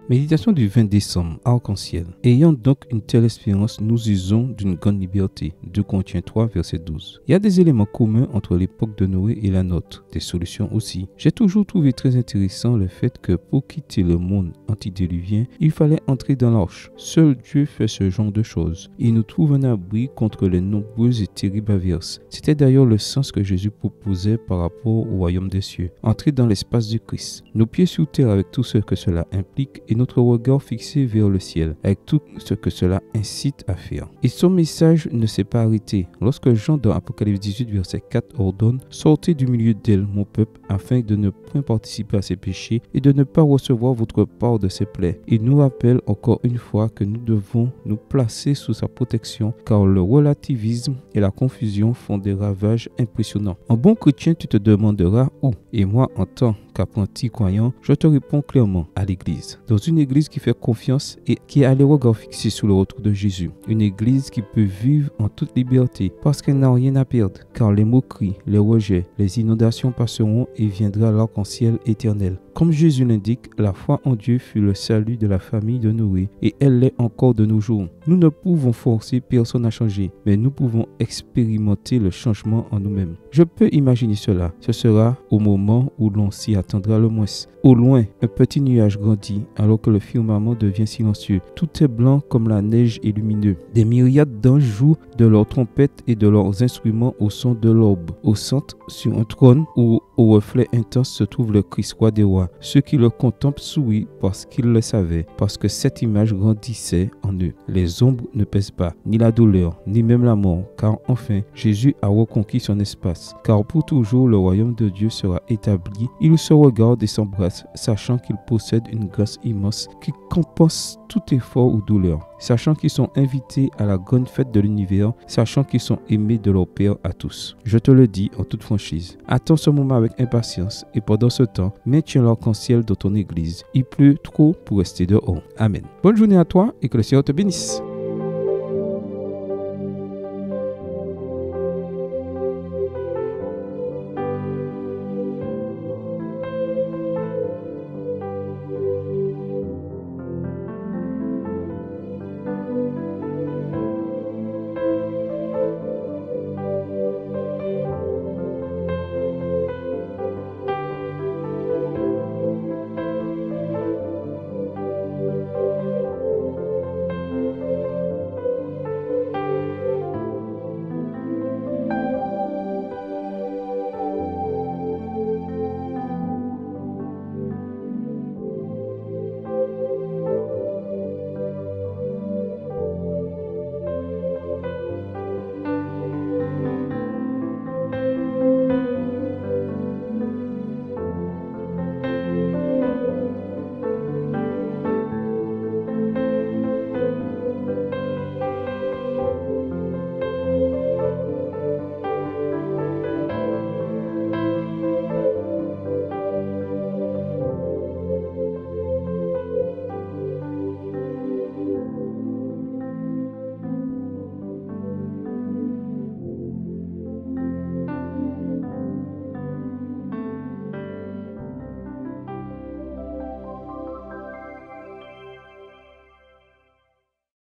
Méditation du 20 décembre, arc-en-ciel. Ayant donc une telle espérance, nous usons d'une grande liberté. 2 Corinthiens 3, verset 12. Il y a des éléments communs entre l'époque de Noé et la nôtre, des solutions aussi. J'ai toujours trouvé très intéressant le fait que pour quitter le monde antédiluvien, il fallait entrer dans l'arche. Seul Dieu fait ce genre de choses. Il nous trouve un abri contre les nombreuses et terribles averses. C'était d'ailleurs le sens que Jésus proposait par rapport au royaume des cieux. Entrer dans l'espace du Christ. Nos pieds sous terre avec tout ce que cela implique et notre regard fixé vers le ciel, avec tout ce que cela incite à faire. Et son message ne s'est pas arrêté. Lorsque Jean dans Apocalypse 18, verset 4 ordonne « Sortez du milieu d'elle, mon peuple, afin de ne point participer à ses péchés et de ne pas recevoir votre part de ses plaies. » Il nous rappelle encore une fois que nous devons nous placer sous sa protection, car le relativisme et la confusion font des ravages impressionnants. En bon chrétien, tu te demanderas où? Et moi, en tant qu'apprenti croyant, je te réponds clairement, à l'église. Dans une église qui fait confiance et qui a les regards fixés sur le retour de Jésus. Une église qui peut vivre en toute liberté parce qu'elle n'a rien à perdre. Car les moqueries, les rejets, les inondations passeront et viendra l'arc-en-ciel éternel. Comme Jésus l'indique, la foi en Dieu fut le salut de la famille de Noé et elle l'est encore de nos jours. Nous ne pouvons forcer personne à changer, mais nous pouvons expérimenter le changement en nous-mêmes. Je peux imaginer cela. Ce sera au moment où l'on s'y attendra le moins. Au loin, un petit nuage grandit alors que le firmament devient silencieux. Tout est blanc comme la neige et lumineux. Des myriades d'anges jouent de leurs trompettes et de leurs instruments au son de l'aube. Au centre, sur un trône où au reflet intense se trouve le Christ roi des rois. Ceux qui le contemplent sourient parce qu'ils le savaient, parce que cette image grandissait en eux. Les ombres ne pèsent pas, ni la douleur, ni même la mort, car enfin Jésus a reconquis son espace. Car pour toujours le royaume de Dieu sera établi. Ils se regardent et s'embrassent, sachant qu'ils possèdent une grâce immense qui compense tout effort ou douleur, sachant qu'ils sont invités à la grande fête de l'univers, sachant qu'ils sont aimés de leur Père à tous. Je te le dis en toute franchise, attends ce moment avec impatience et pendant ce temps, maintiens l'arc-en-ciel dans ton église. Il pleut trop pour rester dehors. Amen. Bonne journée à toi et que le Seigneur te bénisse.